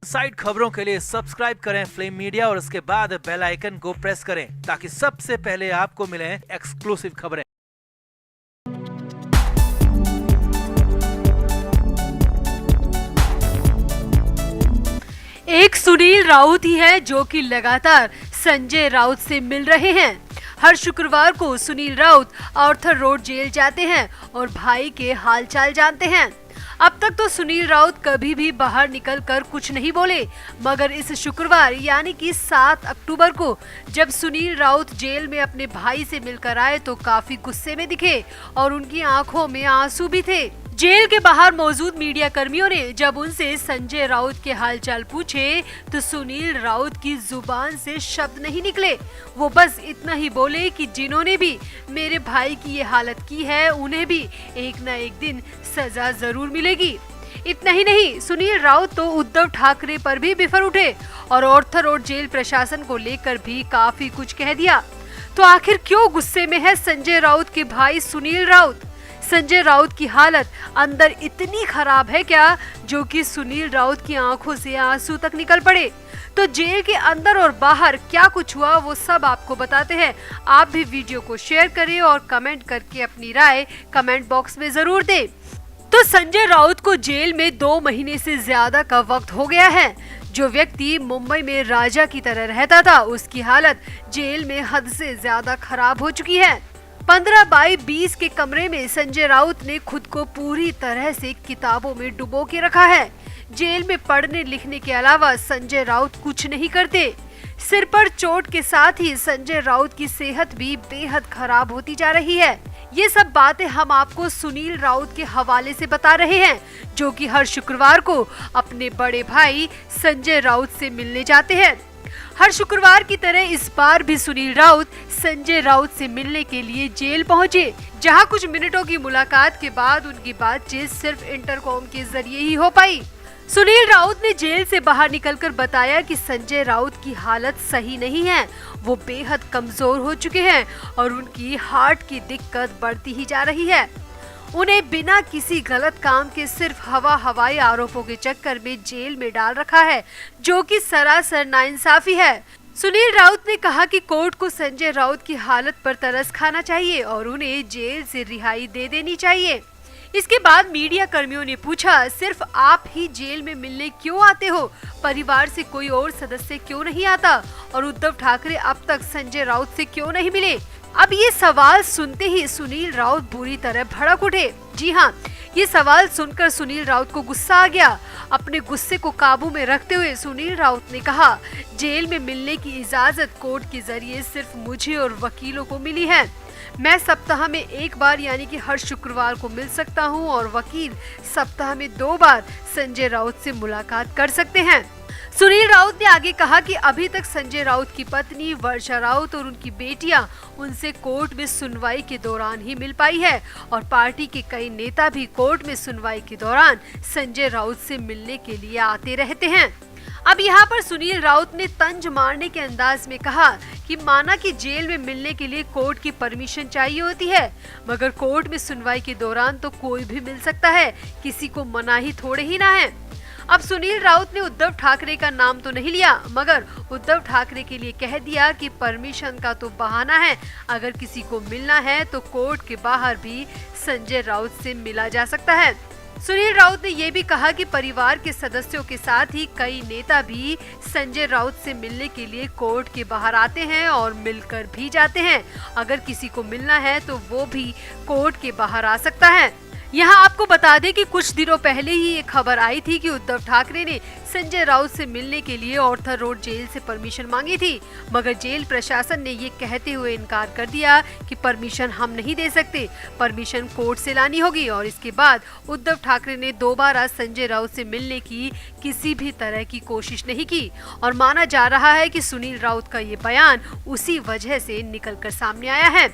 Side खबरों के लिए सब्सक्राइब करें फ्लेम मीडिया और उसके बाद बेल आइकन को प्रेस करें ताकि सबसे पहले आपको मिले एक्सक्लूसिव खबरें। एक सुनील राउत ही है जो कि लगातार संजय राउत से मिल रहे हैं। हर शुक्रवार को Sunil Raut Arthur Road jail जाते हैं और भाई के हालचाल जानते हैं। अब तक तो सुनील राउत कभी भी बाहर निकलकर कुछ नहीं बोले, मगर इस शुक्रवार यानी कि 7 अक्टूबर को जब सुनील राउत जेल में अपने भाई से मिलकर आए तो काफी गुस्से में दिखे और उनकी आंखों में आंसू भी थे। जेल के बाहर मौजूद मीडिया कर्मियों ने जब उनसे संजय राउत के हालचाल पूछे तो सुनील राउत की जुबान से शब्द नहीं निकले। वो बस इतना ही बोले कि जिन्होंने भी मेरे भाई की ये हालत की है उन्हें भी एक न एक दिन सजा जरूर मिलेगी। इतना ही नहीं, सुनील राउत तो उद्धव ठाकरे पर भी बिफर उठे और आर्थर रोड जेल प्रशासन को लेकर भी काफी कुछ कह दिया। तो आखिर क्यों गुस्से में है संजय राउत के भाई सुनील राउत? संजय राउत की हालत अंदर इतनी खराब है क्या जो कि सुनील राउत की आंखों से आंसू तक निकल पड़े? तो जेल के अंदर और बाहर क्या कुछ हुआ वो सब आपको बताते हैं। आप भी वीडियो को शेयर करें और कमेंट करके अपनी राय कमेंट बॉक्स में जरूर दें। तो संजय राउत को जेल में 2 महीने से ज्यादा का वक्त हो गया है। जो व्यक्ति मुंबई में राजा की तरह रहता था उसकी हालत जेल में हद से ज्यादा खराब हो चुकी है। 15 बाई 20 के कमरे में संजय राउत ने खुद को पूरी तरह से किताबों में डुबो के रखा है। जेल में पढ़ने लिखने के अलावा संजय राउत कुछ नहीं करते। सिर पर चोट के साथ ही संजय राउत की सेहत भी बेहद खराब होती जा रही है। ये सब बातें हम आपको सुनील राउत के हवाले से बता रहे हैं, जो कि हर शुक्रवार को अपने बड़े भाई संजय राउत से मिलने जाते हैं। हर शुक्रवार की तरह इस बार भी सुनील राउत संजय राउत से मिलने के लिए जेल पहुंचे, जहां कुछ मिनटों की मुलाकात के बाद उनकी बातचीत सिर्फ इंटरकॉम के जरिए ही हो पाई। सुनील राउत ने जेल से बाहर निकलकर बताया कि संजय राउत की हालत सही नहीं है। वो बेहद कमजोर हो चुके हैं और उनकी हार्ट की दिक्कत बढ़ती ही जा रही है। उन्हें बिना किसी गलत काम के सिर्फ हवाई आरोपों के चक्कर में जेल में डाल रखा है, जो कि सरासर नाइंसाफी है। सुनील राउत ने कहा कि कोर्ट को संजय राउत की हालत पर तरस खाना चाहिए और उन्हें जेल से रिहाई दे देनी चाहिए। इसके बाद मीडिया कर्मियों ने पूछा, सिर्फ आप ही जेल में मिलने क्यों आते हो? परिवार से कोई और सदस्य क्यों नहीं आता? और उद्धव ठाकरे अब तक संजय राउत से क्यों नहीं मिले? अब ये सवाल सुनते ही सुनील राउत बुरी तरह भड़क उठे। जी हाँ, ये सवाल सुनकर सुनील राउत को गुस्सा आ गया। अपने गुस्से को काबू में रखते हुए सुनील राउत ने कहा, जेल में मिलने की इजाजत कोर्ट के जरिए सिर्फ मुझे और वकीलों को मिली है। मैं सप्ताह में 1 बार यानी कि हर शुक्रवार को मिल सकता हूं और वकील सप्ताह में 2 बार संजय राउत से मुलाकात कर सकते हैं। सुनील राउत ने आगे कहा कि अभी तक संजय राउत की पत्नी वर्षा राउत और उनकी बेटियां उनसे कोर्ट में सुनवाई के दौरान ही मिल पाई है और पार्टी के कई नेता भी कोर्ट में सुनवाई के दौरान संजय राउत से मिलने के लिए आते रहते हैं। अब यहाँ पर सुनील राउत ने तंज मारने के अंदाज में कहा कि माना कि जेल में मिलने के लिए कोर्ट की परमिशन चाहिए होती है, मगर कोर्ट में सुनवाई के दौरान तो कोई भी मिल सकता है, किसी को मनाही थोड़े ही ना है। अब सुनील राउत ने उद्धव ठाकरे का नाम तो नहीं लिया, मगर उद्धव ठाकरे के लिए कह दिया कि परमिशन का तो बहाना है, अगर किसी को मिलना है तो कोर्ट के बाहर भी संजय राउत से मिला जा सकता है। सुनील राउत ने ये भी कहा कि परिवार के सदस्यों के साथ ही कई नेता भी संजय राउत से मिलने के लिए कोर्ट के बाहर आते हैं और मिलकर भी जाते हैं। अगर किसी को मिलना है तो वो भी कोर्ट के बाहर आ सकता है। यहाँ आपको बता दें कि कुछ दिनों पहले ही ये खबर आई थी कि उद्धव ठाकरे ने संजय राउत से मिलने के लिए आर्थर रोड जेल से परमिशन मांगी थी, मगर जेल प्रशासन ने ये कहते हुए इनकार कर दिया कि परमिशन हम नहीं दे सकते, परमिशन कोर्ट से लानी होगी। और इसके बाद उद्धव ठाकरे ने दोबारा संजय राउत से मिलने की किसी भी तरह की कोशिश नहीं की और माना जा रहा है कि सुनील राउत का ये बयान उसी वजह से निकलकर सामने आया है।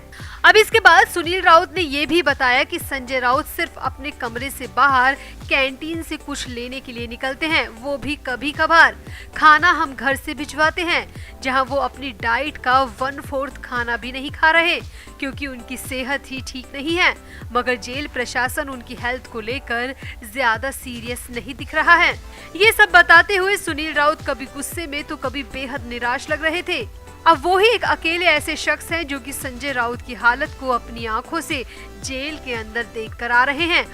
अब इसके बाद सुनील राउत ने ये भी बताया कि संजय राउत सिर्फ अपने कमरे से बाहर कैंटीन से कुछ लेने के लिए निकलते हैं, वो भी कभी कभार। खाना हम घर से भिजवाते हैं, जहां वो अपनी डाइट का 1/4 खाना भी नहीं खा रहे क्योंकि उनकी सेहत ही ठीक नहीं है, मगर जेल प्रशासन उनकी हेल्थ को लेकर ज्यादा सीरियस नहीं दिख रहा है। ये सब बताते हुए सुनील राउत कभी गुस्से में तो कभी बेहद निराश लग रहे थे। अब वो ही एक अकेले ऐसे शख्स हैं जो कि संजय राउत की हालत को अपनी आंखों से जेल के अंदर देख कर आ रहे हैं।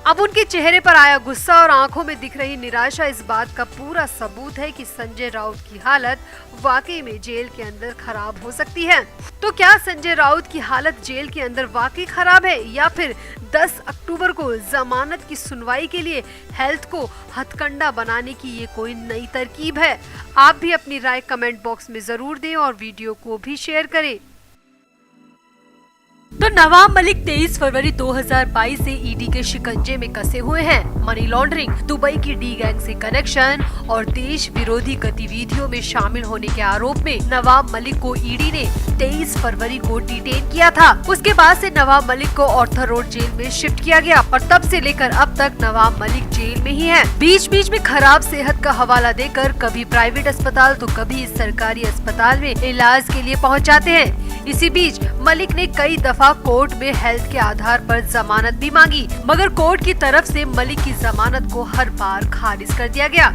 अब उनके चेहरे पर आया गुस्सा और आंखों में दिख रही निराशा इस बात का पूरा सबूत है कि संजय राउत की हालत वाकई में जेल के अंदर खराब हो सकती है। तो क्या संजय राउत की हालत जेल के अंदर वाकई खराब है या फिर 10 अक्टूबर को जमानत की सुनवाई के लिए हेल्थ को हथकंडा बनाने की ये कोई नई तरकीब है? आप भी अपनी राय कमेंट बॉक्स में जरूर दें और वीडियो को भी शेयर करें। तो नवाब मलिक 23 फरवरी 2022 से ईडी के शिकंजे में कसे हुए हैं। मनी लॉन्ड्रिंग, दुबई की डी गैंग से कनेक्शन और देश विरोधी गतिविधियों में शामिल होने के आरोप में नवाब मलिक को ईडी ने 23 फरवरी को डिटेन किया था। उसके बाद से नवाब मलिक को ऑर्थर रोड जेल में शिफ्ट किया गया और तब से लेकर अब तक नवाब मलिक जेल में ही है। बीच बीच में खराब सेहत का हवाला देकर कभी प्राइवेट अस्पताल तो कभी सरकारी अस्पताल में इलाज के लिए पहुँच जाते हैं। इसी बीच मलिक ने कई दफा कोर्ट में हेल्थ के आधार पर जमानत भी मांगी, मगर कोर्ट की तरफ से मलिक की जमानत को हर बार खारिज कर दिया गया।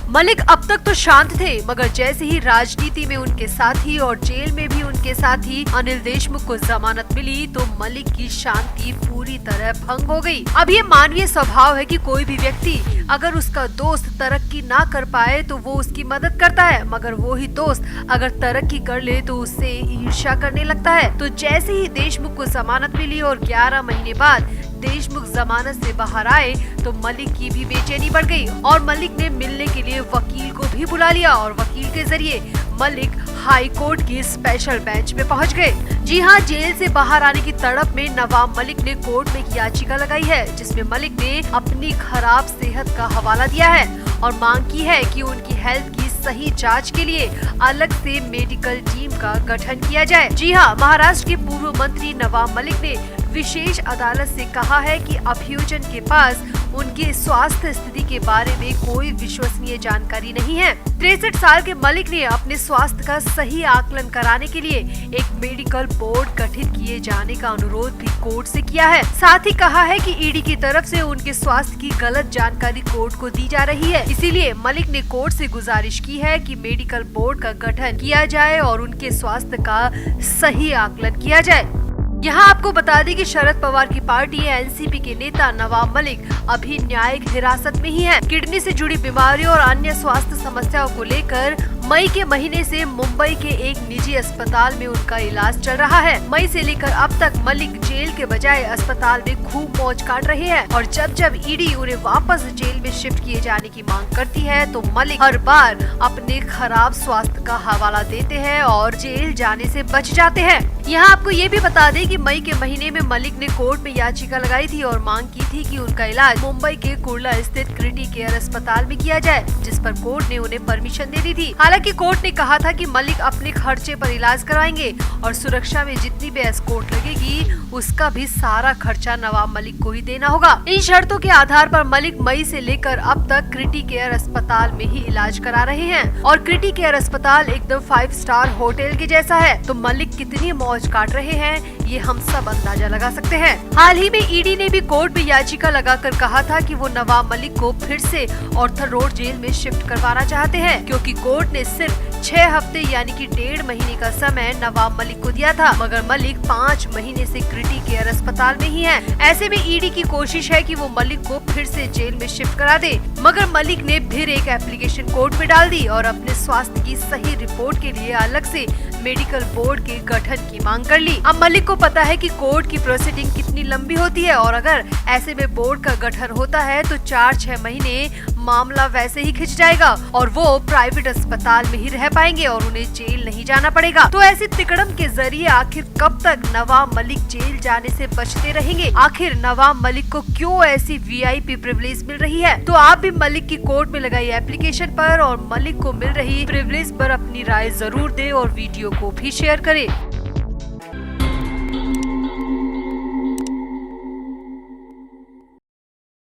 मलिक अब तक तो शांत थे, मगर जैसे ही राजनीति में उनके साथी और जेल में भी उनके साथी अनिल देशमुख को जमानत मिली तो मलिक की शांति पूरी तरह भंग हो गई। अब ये मानवीय स्वभाव है कि कोई भी व्यक्ति अगर उसका दोस्त तरक्की ना कर पाए तो वो उसकी मदद करता है, मगर वो ही दोस्त अगर तरक्की कर ले तो उससे ईर्ष्या करने लगता है। तो जैसे ही देशमुख को जमानत मिली और 11 महीने बाद देशमुख जमानत से बाहर आए तो मलिक की भी बेचैनी बढ़ गई और मलिक ने मिलने के लिए वकील को भी बुला लिया और वकील के जरिए मलिक हाई कोर्ट की स्पेशल बेंच में पहुंच गए। जी हां, जेल से बाहर आने की तड़प में नवाब मलिक ने कोर्ट में एक याचिका लगाई है जिसमें मलिक ने अपनी खराब सेहत का हवाला दिया है और मांग की है कि उनकी हेल्थ की सही जांच के लिए अलग से मेडिकल टीम का गठन किया जाए। जी हां, महाराष्ट्र के पूर्व मंत्री नवाब मलिक ने विशेष अदालत से कहा है कि अभियोजन के पास उनके स्वास्थ्य स्थिति के बारे में कोई विश्वसनीय जानकारी नहीं है। 63 साल के मलिक ने अपने स्वास्थ्य का सही आकलन कराने के लिए एक मेडिकल बोर्ड गठित किए जाने का अनुरोध भी कोर्ट से किया है। साथ ही कहा है कि ईडी की तरफ से उनके स्वास्थ्य की गलत जानकारी कोर्ट को दी जा रही है, इसीलिए मलिक ने कोर्ट से गुजारिश की है कि मेडिकल बोर्ड का गठन किया जाए और उनके स्वास्थ्य का सही आकलन किया जाए। यहाँ आपको बता दें कि शरद पवार की पार्टी एनसीपी के नेता नवाब मलिक अभी न्यायिक हिरासत में ही है। किडनी से जुड़ी बीमारियों और अन्य स्वास्थ्य समस्याओं को लेकर मई के महीने से मुंबई के एक निजी अस्पताल में उनका इलाज चल रहा है। मई से लेकर अब तक मलिक जेल के बजाय अस्पताल में खूब मौज काट रहे हैं और जब जब ईडी उन्हें वापस जेल में शिफ्ट किए जाने की मांग करती है तो मलिक हर बार अपने खराब स्वास्थ्य का हवाला देते हैं और जेल जाने से बच जाते हैं। यहाँ आपको ये भी बता दें कि मई के महीने में मलिक ने कोर्ट में याचिका लगाई थी और मांग की थी कि उनका इलाज मुंबई के कुर्ला स्थित क्रिटी केयर अस्पताल में किया जाए, जिस पर कोर्ट ने उन्हें परमिशन दे दी थी। हालांकि कोर्ट ने कहा था कि मलिक अपने खर्चे पर इलाज कराएंगे और सुरक्षा में जितनी भी एस्कॉर्ट लगेगी उसका भी सारा खर्चा नवाब मलिक को ही देना होगा। इन शर्तों के आधार पर मलिक मई से लेकर अब तक क्रिटी केयर अस्पताल में ही इलाज करा रहे हैं और क्रिटी केयर अस्पताल एकदम 5 स्टार होटल के जैसा है। तो मलिक कितनी मौज काट रहे हैं ये हम सब अंदाजा लगा सकते हैं। हाल ही में ईडी ने भी कोर्ट में याचिका लगाकर कहा था कि वो नवाब मलिक को फिर से ऑर्थर रोड जेल में शिफ्ट करवाना चाहते हैं, क्योंकि कोर्ट ने सिर्फ 6 हफ्ते यानी कि 1.5 महीने का समय नवाब मलिक को दिया था, मगर मलिक 5 महीने से क्रिटी केयर अस्पताल में ही है। ऐसे में ईडी की कोशिश है कि वो मलिक को फिर से जेल में शिफ्ट करा दे, मगर मलिक ने फिर एक एप्लीकेशन कोर्ट में डाल दी और अपने स्वास्थ्य की सही रिपोर्ट के लिए अलग से मेडिकल बोर्ड के गठन की मांग कर ली। अब मलिक को पता है कि कोर्ट की प्रोसीडिंग कितनी लंबी होती है और अगर ऐसे में बोर्ड का गठन होता है तो 4-6 महीने मामला वैसे ही खिंच जाएगा और वो प्राइवेट अस्पताल में ही रह पाएंगे और उन्हें जेल नहीं जाना पड़ेगा। तो ऐसी तिकड़म के जरिए आखिर कब तक नवाब मलिक जेल जाने से बचते रहेंगे? आखिर नवाब मलिक को क्यों ऐसी वीआईपी प्रिविलेज मिल रही है? तो आप भी मलिक की कोर्ट में लगाई एप्लीकेशन पर और मलिक को मिल रही प्रिविलेज पर अपनी राय जरूर दें और वीडियो को भी शेयर करें।